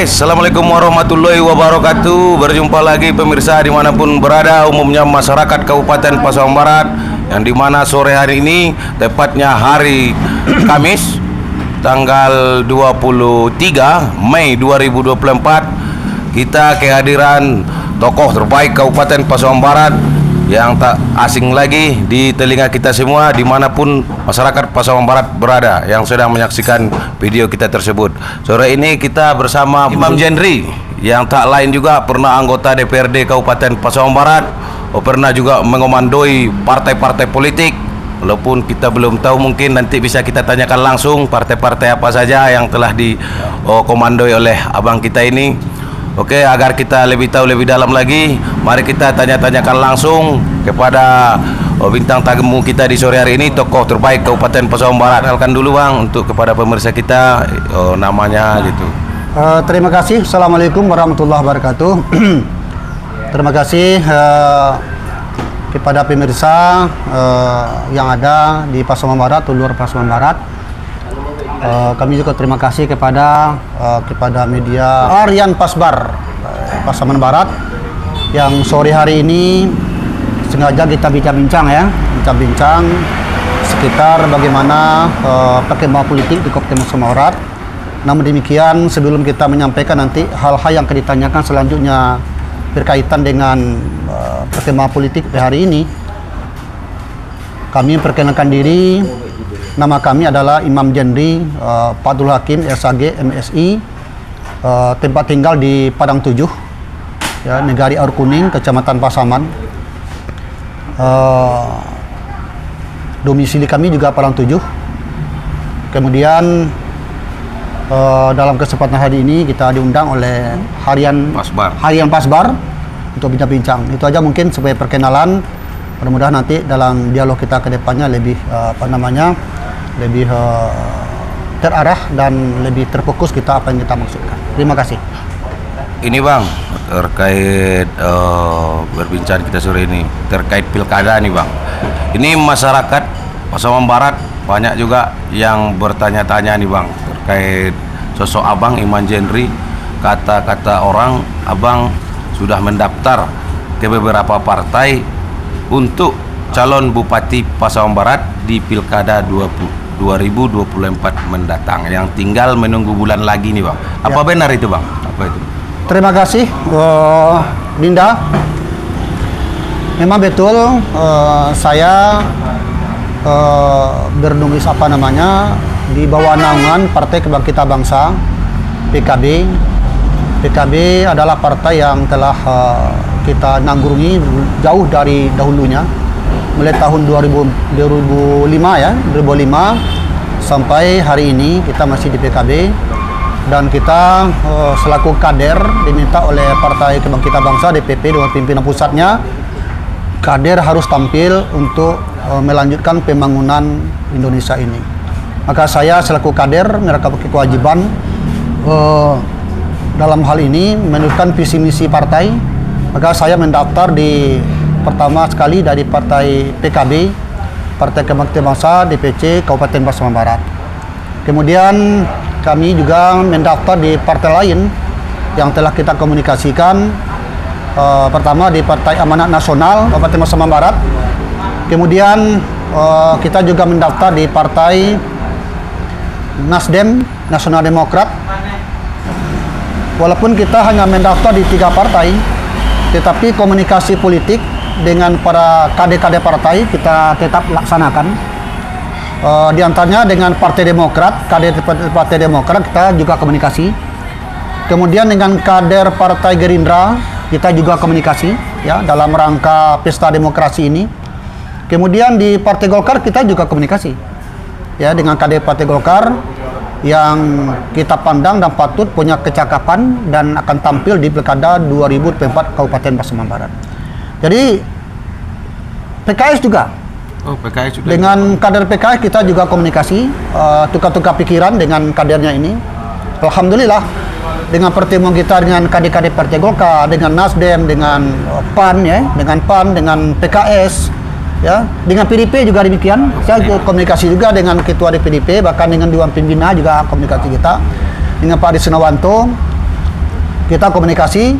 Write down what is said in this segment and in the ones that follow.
Assalamualaikum warahmatullahi wabarakatuh. Berjumpa lagi pemirsa dimanapun berada, umumnya masyarakat Kabupaten Pasaman Barat, yang dimana sore hari ini, tepatnya hari Kamis, tanggal 23 Mei 2024, kita kehadiran tokoh terbaik Kabupaten Pasaman Barat yang tak asing lagi di telinga kita semua dimanapun masyarakat Pasaman Barat berada yang sedang menyaksikan video kita tersebut. Sore ini kita bersama Imam Jendri yang tak lain juga pernah anggota DPRD Kabupaten Pasaman Barat, pernah juga mengomandoi partai-partai politik. Walaupun kita belum tahu, mungkin nanti bisa kita tanyakan langsung partai-partai apa saja yang telah dikomandoi oleh abang kita ini. Oke, agar kita lebih tahu lebih dalam lagi, mari kita tanya-tanyakan langsung kepada bintang tamu kita di sore hari ini, tokoh terbaik Kabupaten Pasaman Barat. Kenalkan dulu bang, untuk kepada pemirsa kita namanya gitu. Terima kasih. Assalamualaikum warahmatullahi wabarakatuh. Terima kasih kepada pemirsa yang ada di Pasaman Barat, luar Pasaman Barat. Kami juga terima kasih kepada media Harian Pasbar Pasaman Barat yang sore hari ini sengaja kita bincang-bincang sekitar bagaimana perkembangan politik di Kabupaten Pasaman Barat. Namun demikian, sebelum kita menyampaikan nanti hal-hal yang akan ditanyakan selanjutnya berkaitan dengan perkembangan politik hari ini, kami memperkenalkan diri. Nama kami adalah Imam Jendri Fadlul Hakim, SAG, MSI, tempat tinggal di Padang 7, ya, Negari Aur Kuning, Kecamatan Pasaman. Domisili kami juga Padang 7. Kemudian dalam kesempatan hari ini kita diundang oleh Harian Pasbar untuk bincang-bincang. Itu aja mungkin sebagai perkenalan. Mudah-mudahan nanti dalam dialog kita ke depannya lebih lebih terarah dan lebih terfokus kita apa yang kita maksudkan. Terima kasih. Ini bang, terkait berbincang kita sore ini terkait pilkada nih bang. Ini masyarakat Pasaman Barat banyak juga yang bertanya-tanya nih bang terkait sosok abang Imam Jendri. Kata-kata orang, abang sudah mendaftar ke beberapa partai untuk calon Bupati Pasaman Barat di pilkada 2024 mendatang, yang tinggal menunggu bulan lagi nih bang. Apa ya, benar itu bang? Apa itu? Terima kasih Dinda. Memang betul, saya bernulis di bawah naungan Partai Kebangkitan Bangsa, PKB. PKB adalah partai yang telah kita nanggungi jauh dari dahulunya, mulai tahun 2005 sampai hari ini kita masih di PKB, dan kita selaku kader diminta oleh Partai Kebangkitan Bangsa DPP dengan pimpinan pusatnya, kader harus tampil untuk melanjutkan pembangunan Indonesia ini. Maka saya selaku kader mereka kewajiban dalam hal ini menurunkan visi misi partai. Maka saya mendaftar pertama sekali dari Partai PKB, Partai Kebangkitan Bangsa DPC Kabupaten Pasaman Barat. Kemudian kami juga mendaftar di partai lain yang telah kita komunikasikan. Pertama di Partai Amanat Nasional Kabupaten Pasaman Barat. Kemudian kita juga mendaftar di Partai Nasdem, Nasional Demokrat. Walaupun kita hanya mendaftar di 3 partai, tetapi komunikasi politik dengan para kader-kader partai kita tetap laksanakan. Di antaranya dengan Partai Demokrat, kader Partai Demokrat kita juga komunikasi. Kemudian dengan kader Partai Gerindra kita juga komunikasi, ya, dalam rangka pesta demokrasi ini. Kemudian di Partai Golkar kita juga komunikasi, ya, dengan kader Partai Golkar yang kita pandang dan patut punya kecakapan dan akan tampil di pilkada 2024 Kabupaten Pasaman Barat. Jadi PKS juga. PKS juga. Dengan kader PKS kita juga komunikasi, tukar-tukar pikiran dengan kadernya ini. Alhamdulillah dengan pertemuan kita dengan kader-kader Partai Golkar, dengan Nasdem, dengan PAN, ya, dengan PKS, ya, dengan PDP juga demikian. Saya komunikasi juga dengan ketua PDP, bahkan dengan Dewan Pembina juga komunikasi kita, dengan Pak Adi Sunawanto, kita komunikasi.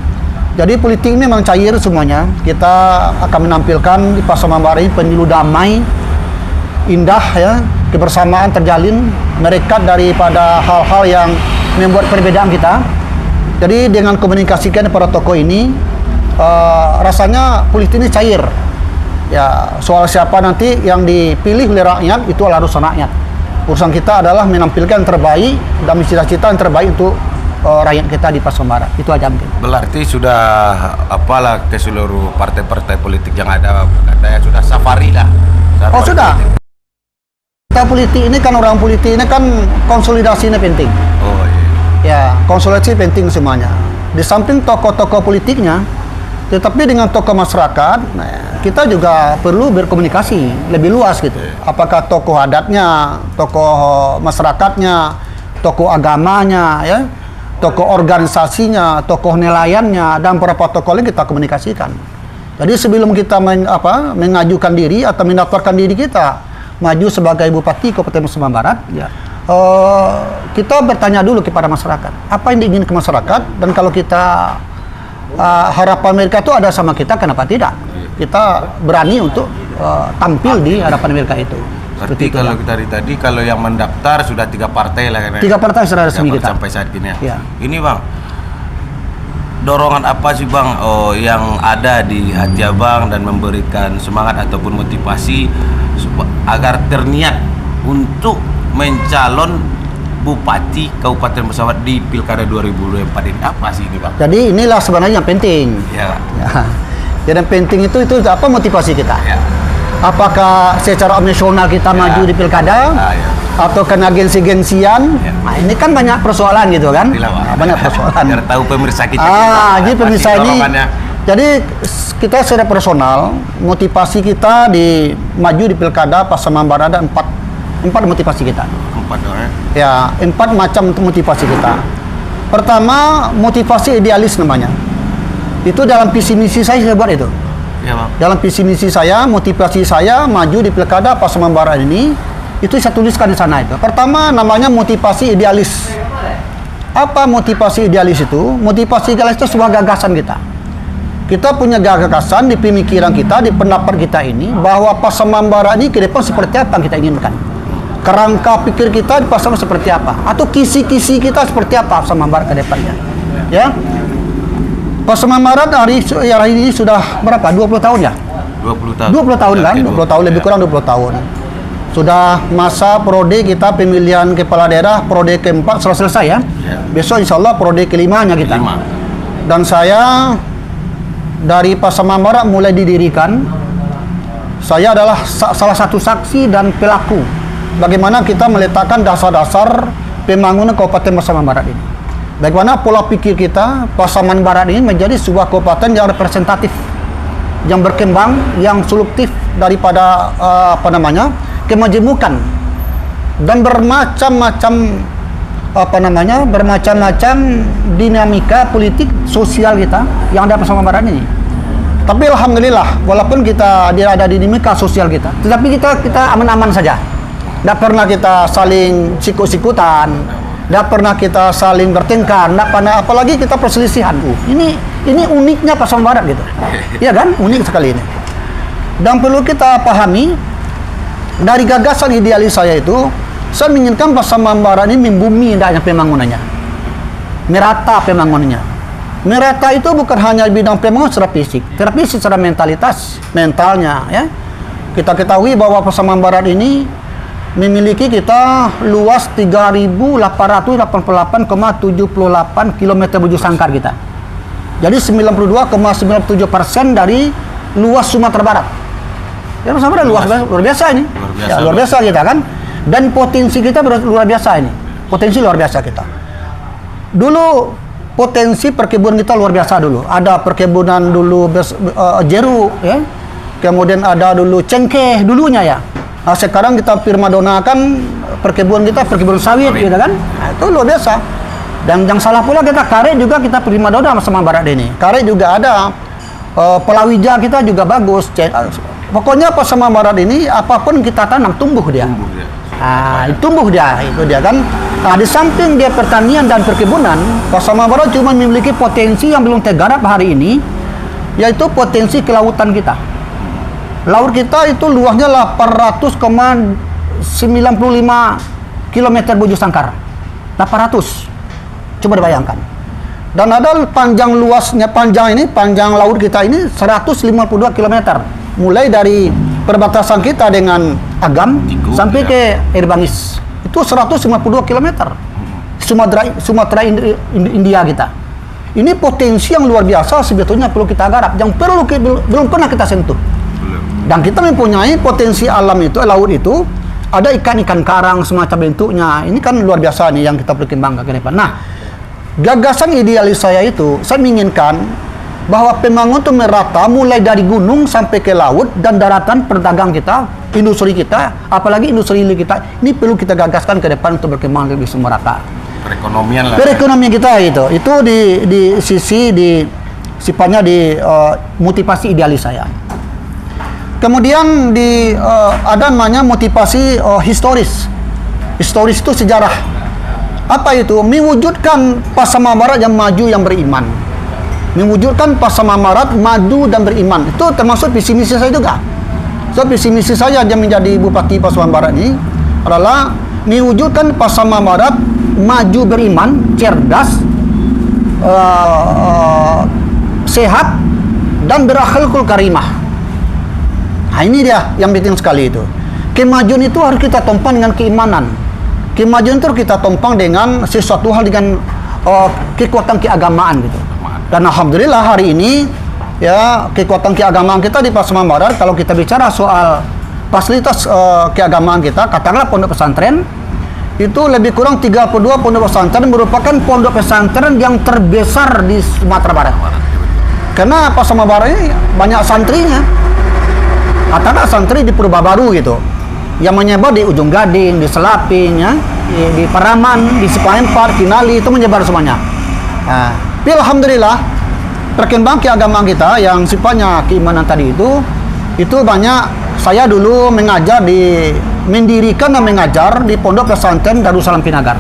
Jadi politik ini memang cair semuanya. Kita akan menampilkan di Pasaman Barat ini pemilu damai, indah ya, kebersamaan terjalin, merekat daripada hal-hal yang membuat perbedaan kita. Jadi dengan komunikasikan para tokoh ini, rasanya politik ini cair. Ya, soal siapa nanti yang dipilih oleh rakyat itu adalah urusan rakyat. Urusan kita adalah menampilkan yang terbaik dan cita-cita yang terbaik untuk rakyat kita di Pasaman Barat. Itu aja mungkin. Berarti sudah apalah ke seluruh partai-partai politik yang ada, katanya sudah safari lah. Oh sudah. Kita politik ini kan, orang politik ini kan konsolidasinya penting. Oh iya. Ya, konsolidasi penting semuanya. Di samping tokoh-tokoh politiknya, tetapi dengan tokoh masyarakat, nah, kita juga perlu berkomunikasi lebih luas gitu. Apakah tokoh adatnya, tokoh masyarakatnya, tokoh agamanya, ya, tokoh organisasinya, tokoh nelayannya, dan beberapa tokoh lain kita komunikasikan. Jadi sebelum kita mengajukan diri atau mendaftarkan diri kita maju sebagai Bupati Kabupaten Pasaman Barat, ya, kita bertanya dulu kepada masyarakat apa yang diinginkan ke masyarakat, dan kalau kita harapan mereka itu ada sama kita, kenapa tidak kita berani untuk tampil di hadapan mereka itu. Berarti kalau kita tadi kalau yang mendaftar sudah 3 partai lah kan? 3 partai sudah resmi kita sampai saat ini ya. Ya. Ini Bang, dorongan apa sih Bang yang ada di hati Abang dan memberikan semangat ataupun motivasi agar terniat untuk mencalon Bupati Kabupaten Pasaman Barat di Pilkada 2024 ini? Apa sih ini Bang? Jadi inilah sebenarnya yang penting. Ya. Jadi yang penting itu apa motivasi kita? Ya. Apakah secara nasional kita maju di pilkada, ya. atau kena gengsi-gengsian? Ya. Nah, ini kan banyak persoalan gitu kan? Banyak persoalan. Biar tahu pemirsa kita. Jadi pemirsa ini, jadi kita secara personal, motivasi kita di maju di pilkada Pasaman Barat ada 4 motivasi kita. 4 orang. Ya, 4 macam motivasi kita. Pertama, motivasi idealis namanya. Itu dalam visi misi saya buat itu. Ya, Bang. Dalam visi misi saya, motivasi saya maju di pilkada Pasaman Barat ini, itu saya tuliskan di sana itu. Pertama namanya motivasi idealis. Apa motivasi idealis itu? Motivasi idealis itu sebuah gagasan kita. Kita punya gagasan di pemikiran kita, di pendapat kita ini, bahwa Pasaman Barat ini ke depan seperti apa yang kita inginkan. Kerangka pikir kita di Pasaman seperti apa, atau kisi-kisi kita seperti apa Pasaman Barat ke depannya. Ya. Pasaman Barat hari ini sudah berapa? 20 tahun ya? 20 tahun. 20 tahun kan? 20 tahun, lebih ya. kurang 20 tahun. Sudah masa periode kita pemilihan kepala daerah, periode keempat selesai ya. Ya. Besok insya Allah periode kelimanya kita. 5. Dan saya dari Pasaman Barat mulai didirikan, saya adalah salah satu saksi dan pelaku bagaimana kita meletakkan dasar-dasar pembangunan Kabupaten Pasaman Barat ini. Bagaimana pola pikir kita, Pasaman Barat ini menjadi sebuah kabupaten yang representatif, yang berkembang, yang solutif daripada kemajemukan, dan bermacam-macam dinamika politik sosial kita yang ada Pasaman Barat ini. Tapi alhamdulillah, walaupun kita ada di dinamika sosial kita, tetapi kita aman-aman saja. Tidak pernah kita saling sikut-sikutan, tidak pernah kita saling bertengkar, tidak pernah, apalagi kita perselisihan. Ini uniknya Pasaman Barat gitu. Iya kan? Unik sekali ini. Dan perlu kita pahami, dari gagasan idealis saya itu, saya menginginkan Pasaman Barat ini membumi indahnya pembangunannya. Merata pembangunannya. Merata itu bukan hanya bidang pembangunan secara fisik, tetapi secara mentalnya ya. Kita ketahui bahwa Pasaman Barat ini memiliki kita luas 3.888,78 km bujur sangkar kita. Jadi 92,97% dari luas Sumatera Barat. Ya, Pasaman Barat luar biasa ini. Luar biasa kita kan. Dan potensi kita luar biasa ini. Potensi luar biasa kita. Dulu potensi perkebunan kita luar biasa dulu. Ada perkebunan dulu jeruk ya. Kemudian ada dulu cengkeh dulunya ya. Nah, sekarang kita primadonakan perkebunan kita, perkebunan sawit gitu kan. Nah, itu luar biasa. Dan yang salah pula kita karet juga kita primadona Pasaman Barat ini. Karet juga ada. Palawija kita juga bagus. Pokoknya Pasaman Barat ini apapun kita tanam tumbuh dia. Tumbuh dia, itu dia kan. Nah, di samping dia pertanian dan perkebunan, Pasaman Barat cuma memiliki potensi yang belum tergarap hari ini, yaitu potensi kelautan kita. Laut kita itu luasnya 800,95 km bujur sangkar. 800. Coba dibayangkan. Dan ada panjang laut kita ini 152 km. Mulai dari perbatasan kita dengan Agam sampai ke Air Bangis. Itu 152 km. Sumatera India kita. Ini potensi yang luar biasa sebetulnya perlu kita garap, yang belum pernah kita sentuh. Dan kita mempunyai potensi alam itu, laut itu, ada ikan-ikan karang semacam bentuknya. Ini kan luar biasa nih yang kita perlu kembangkan ke depan. Nah, gagasan idealis saya itu, saya menginginkan bahwa pembangunan itu merata mulai dari gunung sampai ke laut dan daratan perdagang kita, industri kita, apalagi industri hilir kita. Ini perlu kita gagaskan ke depan untuk berkembang lebih merata. Perekonomian lah. Perekonomian kita itu di sisi sifatnya motivasi idealis saya. Kemudian ada namanya motivasi historis. Historis itu sejarah. Apa itu? Mewujudkan Pasaman Barat yang maju, yang beriman. Mewujudkan Pasaman Barat maju dan beriman. Itu termasuk visi misi saya juga. So, visi misi saya yang menjadi Bupati Pasaman Barat ini adalah mewujudkan Pasaman Barat maju beriman, cerdas, sehat, dan berakhlakul karimah. Nah, ini dia yang penting sekali itu. Kemajuan itu harus kita tompang dengan keimanan. Kemajuan itu kita tompang dengan sesuatu hal dengan kekuatan keagamaan gitu. Dan alhamdulillah hari ini ya kekuatan keagamaan kita di Pasaman Barat, kalau kita bicara soal fasilitas keagamaan kita, katakanlah pondok pesantren itu lebih kurang 32 pondok pesantren merupakan pondok pesantren yang terbesar di Sumatera Barat. Karena Pasaman Barat ini banyak santrinya. Katakanlah santri di Purbabaru gitu, yang menyebar di Ujung Gading, di Selaping, ya, di Paraman, di Cipayempar, Kinali, itu menyebar semuanya. Nah, tapi alhamdulillah perkembangan keagamaan kita yang sifatnya keimanan tadi itu banyak. Saya dulu mendirikan dan mengajar di Pondok Pesantren Darussalam Pinagar.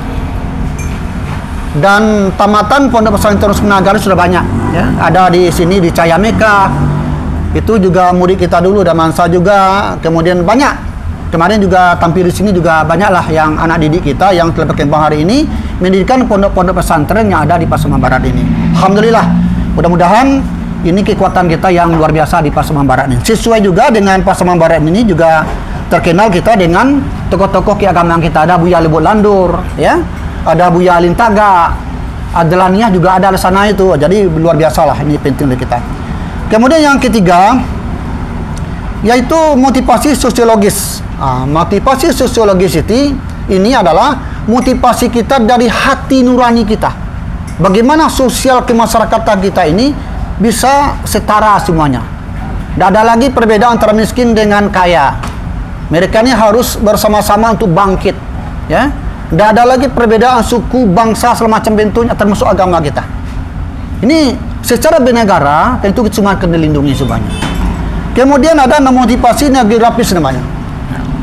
Dan tamatan Pondok Pesantren Darussalam Pinagar sudah banyak, ya. Ada di sini di Cayameka. Itu juga murid kita dulu, Damansa juga, kemudian banyak. Kemarin juga tampil di sini juga banyaklah yang anak didik kita yang telah berkembang hari ini mendirikan pondok-pondok pesantren yang ada di Pasaman Barat ini. Alhamdulillah, mudah-mudahan ini kekuatan kita yang luar biasa di Pasaman Barat ini. Sesuai juga dengan Pasaman Barat ini juga terkenal kita dengan tokoh-tokoh keagamaan kita. Ada Buya Lebot Landur, ya, ada Buya Alintaga, Adlaniah juga ada di sana itu. Jadi luar biasa lah, ini penting untuk kita. Kemudian yang ketiga yaitu motivasi sosiologis. Motivasi sosiologis ini adalah motivasi kita dari hati nurani kita. Bagaimana sosial kemasyarakatan kita ini bisa setara semuanya. Tidak ada lagi perbedaan antara miskin dengan kaya. Mereka ini harus bersama-sama untuk bangkit, ya. Tidak ada lagi perbedaan suku, bangsa, semacam bentuknya, termasuk agama kita. Ini secara bernegara tentu cuma akan dilindungi semuanya. Kemudian ada motivasi geografis namanya.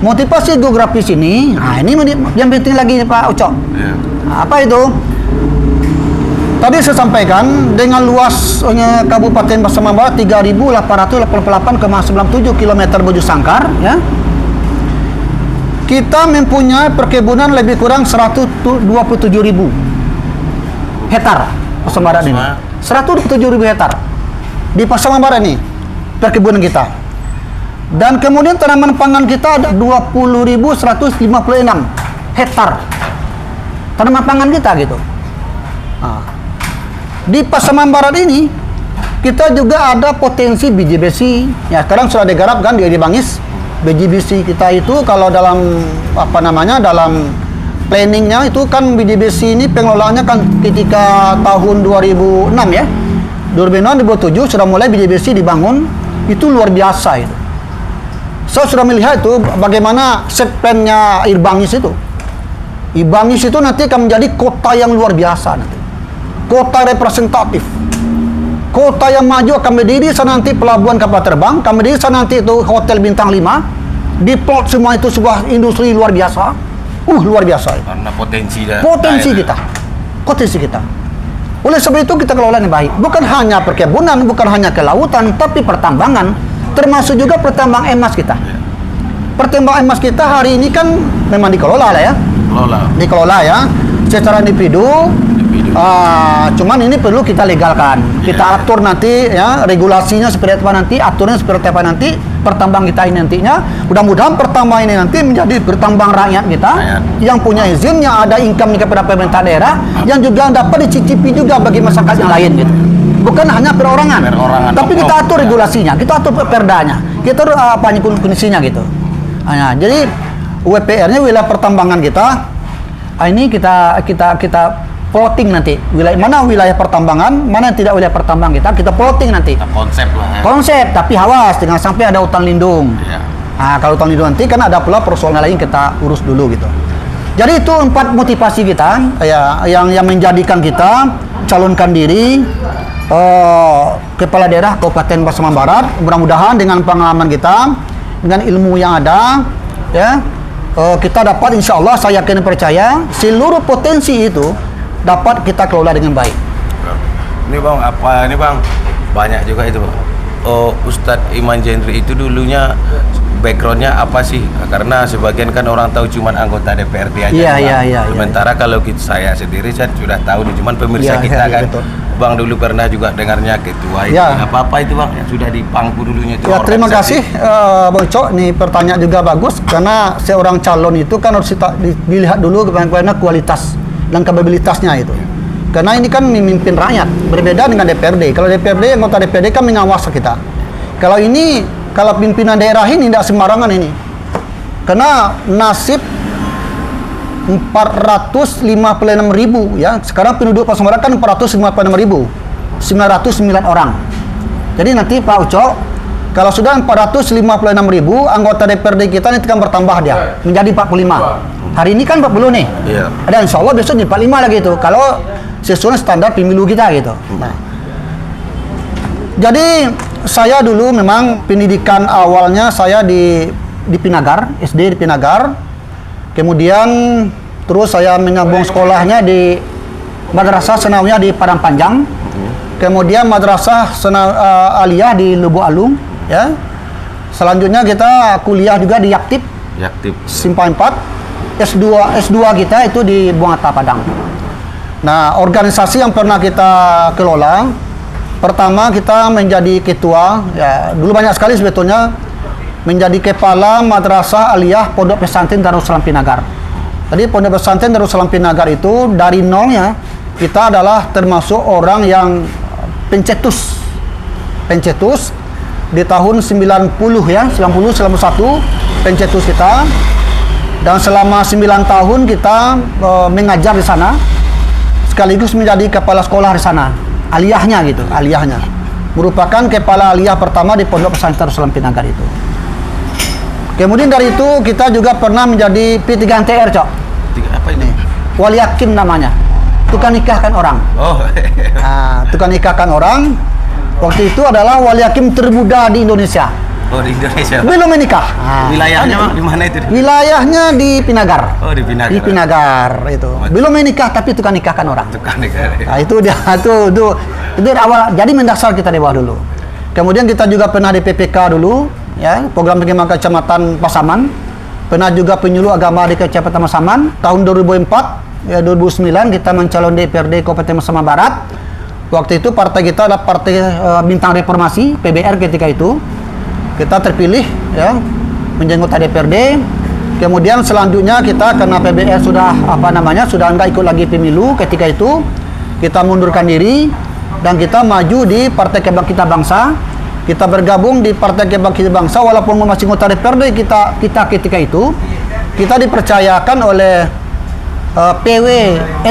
Motivasi geografis ini, ini yang penting lagi Pak Ucok. Apa itu? Tadi saya sampaikan dengan luas Kabupaten Pasaman Barat 3.888,97 km bujur sangkar, ya. Kita mempunyai perkebunan lebih kurang 127.000 hektar Pasaman Barat ini. 127.000 hektar di Pasaman Barat ini perkebunan kita. Dan kemudian tanaman pangan kita ada 20.156 hektar tanaman pangan kita gitu. Di Pasaman Barat ini kita juga ada potensi biji besi. Ya, sekarang sudah digarap kan di Bangis. Biji besi kita itu kalau dalam dalam planningnya itu kan biji besi ini pengelolaannya kan ketika tahun 2006 ya. 2006-2007 sudah mulai biji besi dibangun. Itu luar biasa itu. Saya sudah melihat itu bagaimana set plan-nya Air Bangis itu. Air Bangis itu nanti akan menjadi kota yang luar biasa nanti. Kota representatif. Kota yang maju akan berdiri sana nanti pelabuhan kapal terbang, akan berdiri sana nanti itu hotel bintang 5. Di plot semua itu sebuah industri luar biasa. luar biasa. Karena potensi Potensi kita. Oleh sebab itu kita kelola dengan baik. Bukan hanya perkebunan, bukan hanya kelautan, tapi pertambangan, termasuk juga pertambang emas kita. Pertambang emas kita hari ini kan memang dikelola lah ya. Dikelola ya, secara individu. Cuman ini perlu kita legalkan. Kita atur nanti ya, regulasinya seperti apa nanti, aturnya seperti apa nanti. Pertambang kita ini nantinya, mudah-mudahan pertambang ini nanti menjadi pertambang rakyat kita yang punya izin, yang ada income kepada pemerintah daerah, yang juga dapat dicicipi juga bagi masyarakat yang lain gitu. Bukan hanya perorangan, tapi kita atur regulasinya, kita atur perdanya, kita atur kondisinya gitu. Nah, jadi WPR-nya wilayah pertambangan kita, ini kita plotting nanti mana wilayah pertambangan, mana yang tidak wilayah pertambang kita plotting nanti. Konsep lah ya. Konsep, tapi awas jangan sampai ada hutan lindung. Nah, kalau hutan lindung nanti kan ada pula persoalan lain kita urus dulu gitu. Jadi itu 4 motivasi kita ya, yang menjadikan kita calonkan diri kepala daerah Kabupaten Pasaman Barat. Mudah-mudahan dengan pengalaman kita, dengan ilmu yang ada ya, kita dapat, insya Allah saya yakin percaya seluruh potensi itu dapat kita kelola dengan baik. Ini bang, banyak juga itu bang. Ustadz Iman Jendri itu dulunya backgroundnya apa sih? Karena sebagian kan orang tahu cuman anggota DPRD aja. Iya. Sementara kalau saya sendiri saya sudah tahu nih, cuman pemirsa kita kan. Betul. Bang dulu pernah juga dengarnya ketua itu. Apa itu bang yang sudah di pangku dulunya itu? Ya, terima kasih Bang Cok. Nih pertanyaan juga bagus, karena seorang calon itu kan harus dilihat dulu bagaimana kualitas dan kapabilitasnya itu. Karena ini kan memimpin rakyat, berbeda dengan DPRD. Kalau DPRD, anggota DPRD kan mengawas kita. Kalau ini, kalau pimpinan daerah ini tidak sembarangan ini. Karena nasib 456.000 ya. Sekarang penduduk Pasaman Barat kan 456.000. 909 orang. Jadi nanti Pak Ucok, kalau sudah 456.000, anggota DPRD kita nanti akan bertambah dia menjadi 45. Hari ini kan 40 nih. Iya. Dan insya Allah besok jadi 45 lagi itu. Kalau sesuai standar pemilu kita gitu. Nah. Jadi saya dulu memang pendidikan awalnya saya di Pinagar, SD di Pinagar. Kemudian terus saya menyambung sekolahnya di Madrasah Sanawiyah di Padang Panjang. Kemudian Madrasah Aliyah di Lubuk Alung, ya. Selanjutnya kita kuliah juga di Yaktip. Simpang 4. S2 kita itu di Buangata Padang. Nah, organisasi yang pernah kita kelola, pertama kita menjadi ketua, ya dulu banyak sekali sebetulnya, menjadi kepala Madrasah Aliyah Pondok Pesantren Darussalam Pinagar. Jadi Pondok Pesantren Darussalam Pinagar itu dari nolnya kita adalah termasuk orang yang pencetus di tahun 90 ya, 91 pencetus kita. Dan selama 9 tahun kita mengajar di sana, sekaligus menjadi kepala sekolah di sana, aliyahnya gitu, aliyahnya. Merupakan kepala aliyah pertama di Pondok Pesantren Darussalam Pinagar itu. Kemudian dari itu kita juga pernah menjadi P3NTR, Cok. Apa ini? Wali hakim namanya. Tukang nikahkan orang. Nah, tukang nikahkan orang. Waktu itu adalah wali hakim termuda di Indonesia. Di Indonesia. Belum menikah. Wilayahnya di mana itu? Wilayahnya di Pinagar. Di Pinagar. Di Pinagar itu. Belum menikah tapi tukang nikahkan orang. Tukang nikah. Nah, itu dia itu awal. Jadi mendasar kita di bawah dulu. Kemudian kita juga pernah di PPK dulu, ya, program pengembangan kecamatan Pasaman. Pernah juga penyuluh agama di Kecamatan Pasaman. Tahun 2004, ya 2009 kita mencalon DPRD Kabupaten Pasaman Barat. Waktu itu partai kita adalah Partai Bintang Reformasi, PBR ketika itu. Kita terpilih ya menjadi anggota DPRD. Kemudian selanjutnya kita karena PBR sudah sudah enggak ikut lagi pemilu ketika itu, kita mundurkan diri dan kita maju di Partai Kebangkitan Bangsa. Kita bergabung di Partai Kebangkitan Bangsa walaupun masih anggota DPRD kita ketika itu kita dipercayakan oleh PW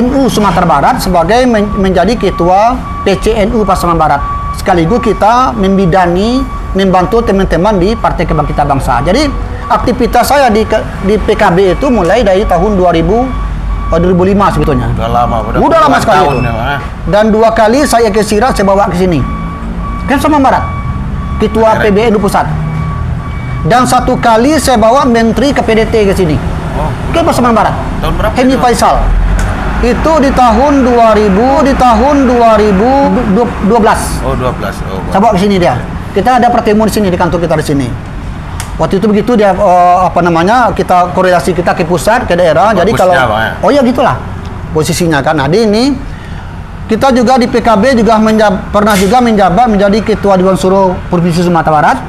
NU Sumatera Barat sebagai menjadi ketua PCNU Pasaman Barat. Sekaligus kita membantu teman-teman di Partai Kebangkitan Bangsa. Jadi aktivitas saya di PKB itu mulai dari tahun 2005 sebetulnya. Udah lama sekali itu. Dan 2 kali saya ke Sirah, saya bawa ke sini. Ke Pasaman Barat. Ketua PBNU Pusat. Dan 1 kali saya bawa menteri ke PDT ke sini. Oh. Ke Pasaman Barat. Tahun berapa? Henny itu? Faisal. Itu di tahun 2012. Oh, 12. Oh. Saya bawa ke sini dia. Kita ada pertemuan di sini di kantor kita di sini. Waktu itu begitu dia kita korelasi kita ke pusat, ke daerah. Jadi kalau oh ya gitulah posisinya kan. Nah, ini kita juga di PKB juga pernah juga menjabat menjadi ketua Dewan Suruh Provinsi Sumatera Barat.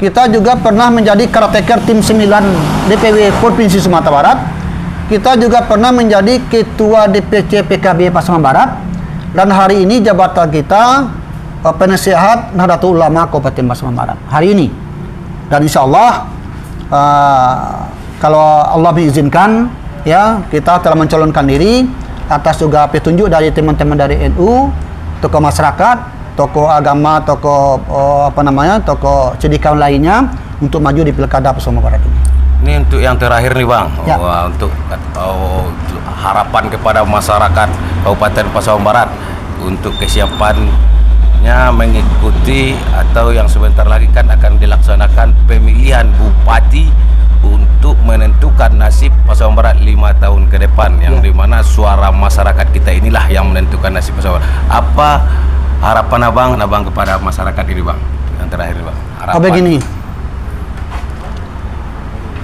Kita juga pernah menjadi caretaker tim 9 DPW Provinsi Sumatera Barat. Kita juga pernah menjadi ketua DPC PKB Pasaman Barat. Dan hari ini jabatan kita penasihat Nahdlatul Ulama Kabupaten Pasaman Barat. Hari ini. Dan insya Allah kalau Allah mengizinkan, ya kita telah mencalonkan diri atas juga petunjuk dari teman-teman dari NU, tokoh masyarakat, tokoh agama, tokoh tokoh cendekiawan lainnya untuk maju di Pilkada Pasaman Barat ini. Ini untuk yang terakhir nih Bang, Ya. untuk harapan kepada masyarakat Kabupaten Pasaman Barat untuk kesiapannya mengikuti atau yang sebentar lagi kan akan dilaksanakan pemilihan bupati untuk menentukan nasib Pasaman Barat 5 tahun ke depan, yang dimana suara masyarakat kita inilah yang menentukan nasib Pasaman Barat. Apa harapan abang kepada masyarakat ini Bang? Yang terakhir nih Bang. Harapan. Begini.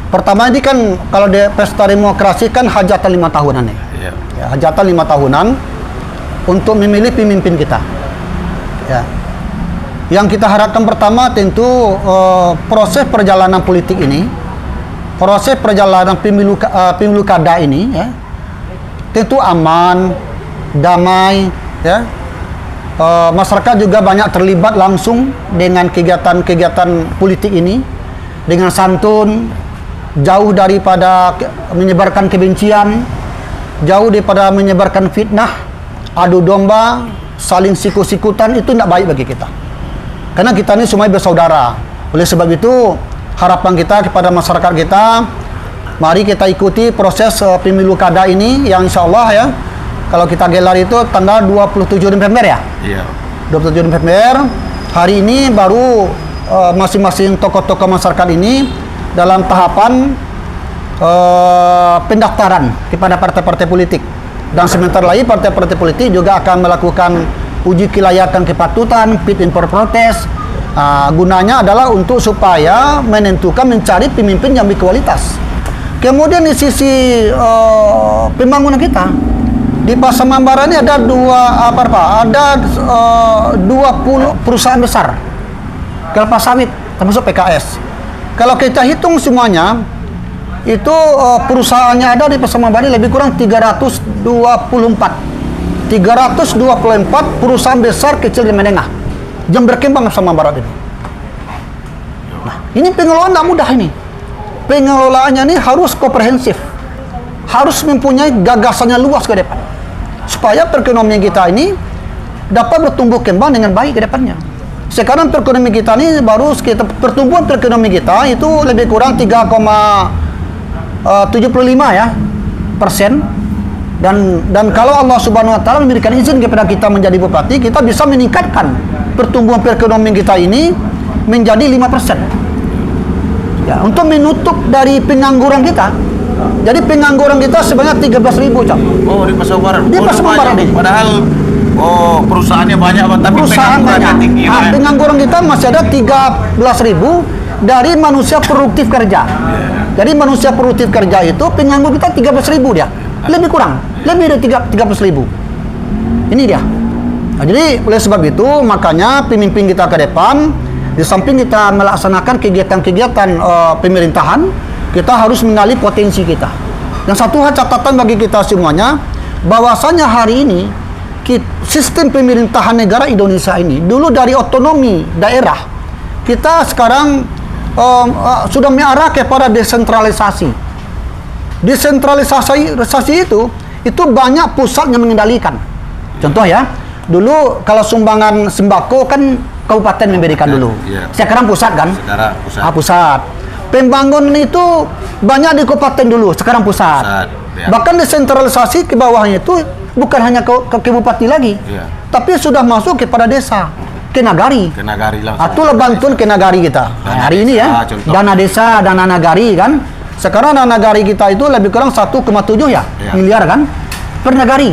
Pertama ini kan kalau di pesta demokrasi kan hajatan 5 tahunan nih. Iya. Ya, hajatan 5 tahunan untuk memilih pemimpin kita. Ya. Yang kita harapkan pertama tentu proses perjalanan politik ini, proses perjalanan pemilu kada ini, ya, tentu aman, damai, ya. Masyarakat juga banyak terlibat langsung dengan kegiatan-kegiatan politik ini dengan santun, jauh daripada menyebarkan kebencian, jauh daripada menyebarkan fitnah, adu domba, saling sikut-sikutan. Itu tidak baik bagi kita. Karena kita ini semua bersaudara. Oleh sebab itu, harapan kita kepada masyarakat kita, mari kita ikuti proses pemilu kada ini yang insya Allah ya, kalau kita gelar itu tanggal 27 November ya. Iya. 27 November. Hari ini baru masing-masing tokoh-tokoh masyarakat ini dalam tahapan pendaftaran kepada partai-partai politik. Dan sebentar lagi partai-partai politik juga akan melakukan uji kelayakan kepatutan, fit and proper test. Gunanya adalah untuk supaya menentukan mencari pemimpin yang berkualitas. Kemudian di sisi pembangunan kita di Pasaman Barat ini ada 20 perusahaan besar kelapa sawit termasuk PKS. Kalau kita hitung semuanya, itu perusahaannya ada di Pasaman Barat lebih kurang 324 perusahaan besar, kecil, dan menengah yang berkembang di Pasaman Barat ini. Nah, ini pengelolaan tidak mudah ini. Pengelolaannya ini harus komprehensif, harus mempunyai gagasannya luas ke depan, supaya perekonomian kita ini dapat bertumbuh kembang dengan baik ke depannya. Sekarang perekonomian kita ini baru sekitar pertumbuhan perekonomian kita itu lebih kurang 3,75 ya persen, dan kalau Allah Subhanahu Wa Taala memberikan izin kepada kita menjadi bupati, kita bisa meningkatkan pertumbuhan perekonomian kita ini menjadi 5%. Ya, untuk menutup dari pengangguran kita. Jadi pengangguran kita sebanyak 13.000 Cak. Oh, di Pasaman Barat. Di Pasaman Barat ini. Padahal perusahaannya banyak tapi Perusahaan penganggurannya banyak. tinggi. Pengangguran kita masih ada 13.000 dari manusia produktif kerja. Jadi manusia produktif kerja itu penganggur kita 13.000 dia. Lebih kurang, lebih dari 13.000. Ini dia. Nah, jadi oleh sebab itu makanya pemimpin kita ke depan, di samping kita melaksanakan kegiatan-kegiatan pemerintahan, kita harus mengenali potensi kita. Dan satu hal catatan bagi kita semuanya, bahwasanya hari ini sistem pemerintahan negara Indonesia ini dulu dari otonomi daerah, kita sekarang sudah mengarah kepada desentralisasi. Desentralisasi itu banyak pusat yang mengendalikan. Contoh ya, dulu kalau sumbangan sembako kan kabupaten memberikan dulu. Iya. Sekarang pusat kan? Sekarang pusat. Pusat. Pembangunan itu banyak di kabupaten dulu, sekarang pusat. Ya. Bahkan desentralisasi ke bawahnya itu bukan hanya ke bupati lagi, Iya. tapi sudah masuk kepada desa, ke nagari. Ke nagari langsung. Itulah bantuan ke nagari kita. Dana Hari ini desa, ya, contoh. dana desa, dana nagari kan. Sekarang nagari kita itu lebih kurang 1,7 ya, miliar kan per nagari.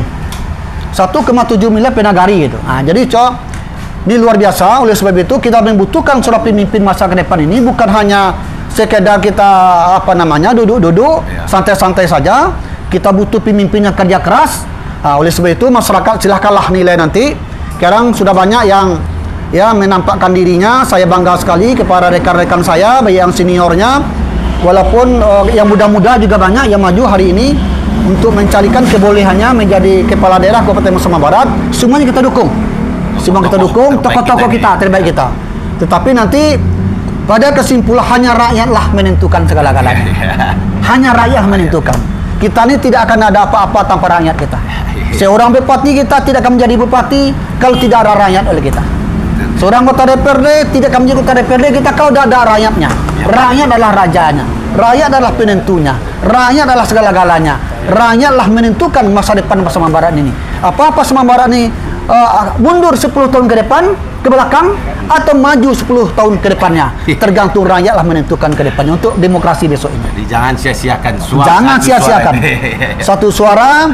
1,7 miliar per nagari gitu. Nah, jadi ini luar biasa. Oleh sebab itu kita membutuhkan seorang pemimpin masa ke depan ini bukan hanya sekedar kita duduk-duduk santai-santai saja. Kita butuh pemimpin yang kerja keras. Nah, oleh sebab itu masyarakat silahkanlah nilai nanti. Sekarang sudah banyak yang menampakkan dirinya. Saya bangga sekali kepada rekan-rekan saya, baik yang seniornya walaupun yang muda-muda juga banyak yang maju hari ini untuk mencarikan kebolehannya menjadi kepala daerah Kabupaten Pasaman Barat. Semuanya kita dukung. Semua kita dukung, tokoh-tokoh kita, terbaik kita. Tetapi nanti pada kesimpulan hanya rakyatlah menentukan segala-galanya. Hanya rakyat menentukan. Kita ini tidak akan ada apa-apa tanpa rakyat kita. Seorang bupati kita tidak akan menjadi bupati kalau tidak ada rakyat oleh kita. Seorang kota DPRD tidak akan menjadi kota DPRD kita kalau tidak ada rakyatnya. Rakyat adalah rajanya. Rakyat adalah penentunya. Rakyat adalah segala-galanya. Rakyatlah menentukan masa depan Pasaman Barat ini. Apa Pasaman Barat ini mundur 10 tahun ke depan, ke belakang, atau maju 10 tahun ke depannya. Tergantung rakyatlah menentukan ke depannya untuk demokrasi besok ini. Jadi jangan sia-siakan suara. Jangan sia-siakan. Satu suara.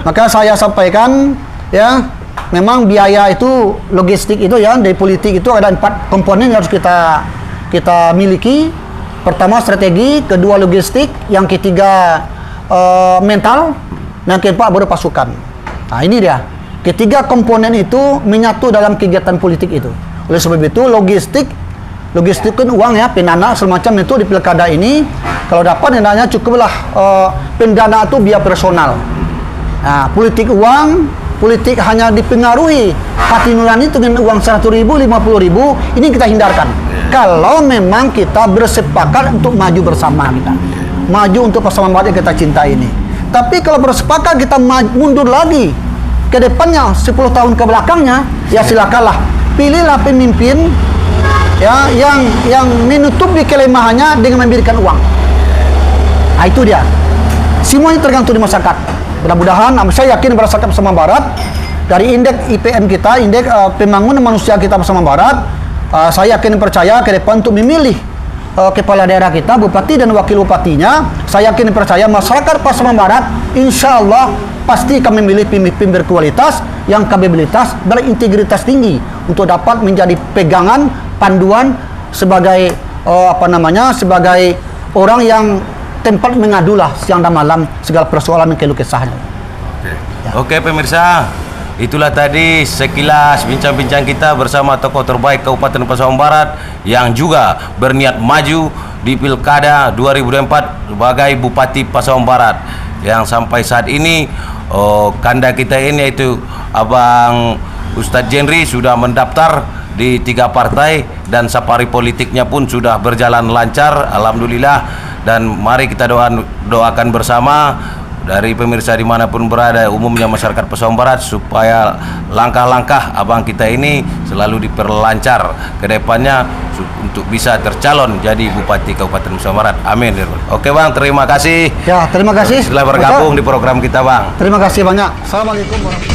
Maka saya sampaikan ya, memang biaya itu, logistik itu ya, dari politik itu ada 4 komponen yang harus kita miliki. Pertama strategi, kedua logistik, yang ketiga mental, dan keempat baru pasukan. Nah ini dia. Ketiga komponen itu menyatu dalam kegiatan politik itu. Oleh sebab itu logistik kan uang ya, pendana semacam itu di pilkada ini. Kalau dapat dananya cukuplah pendana itu biaya personal. Nah, politik uang, politik hanya dipengaruhi hati nurani dengan uang 100.000, 50.000, ini kita hindarkan. Kalau memang kita bersepakat untuk maju bersama kita, maju untuk Pasaman Barat yang kita cintai ini. Tapi kalau bersepakat kita mundur lagi ke depannya 10 tahun ke belakangnya, ya silakanlah pilihlah pemimpin ya yang menutupi kelemahannya dengan memberikan uang. Nah, itu dia. Semuanya tergantung di masyarakat. Mudah-mudahan saya yakin masyarakat Pasaman Barat dari indeks IPM kita, indeks pembangunan manusia kita Pasaman Barat, saya yakin percaya ke depan untuk memilih kepala daerah kita, bupati dan wakil bupatinya. Saya yakin percaya masyarakat Pasaman Barat insya Allah pasti akan memilih pemimpin berkualitas yang kapabilitas dan integritas tinggi untuk dapat menjadi pegangan panduan sebagai sebagai orang yang tempat mengadulah siang dan malam segala persoalan dan keluh kesahnya. Oke pemirsa, itulah tadi sekilas bincang-bincang kita bersama tokoh terbaik Kabupaten Pasaman Barat yang juga berniat maju di Pilkada 2024 sebagai Bupati Pasaman Barat, yang sampai saat ini kanda kita ini yaitu Abang Ustadz Jenri sudah mendaftar di 3 partai dan safari politiknya pun sudah berjalan lancar, alhamdulillah. Dan mari kita doakan bersama dari pemirsa dimanapun berada, umumnya masyarakat Pasaman Barat, supaya langkah-langkah abang kita ini selalu diperlancar ke depannya untuk bisa tercalon jadi Bupati Kabupaten Pasaman Barat. Amin. Oke Bang, terima kasih. Ya, terima kasih. Setelah bergabung di program kita Bang. Terima kasih banyak. Assalamualaikum warahmatullahi wabarakatuh.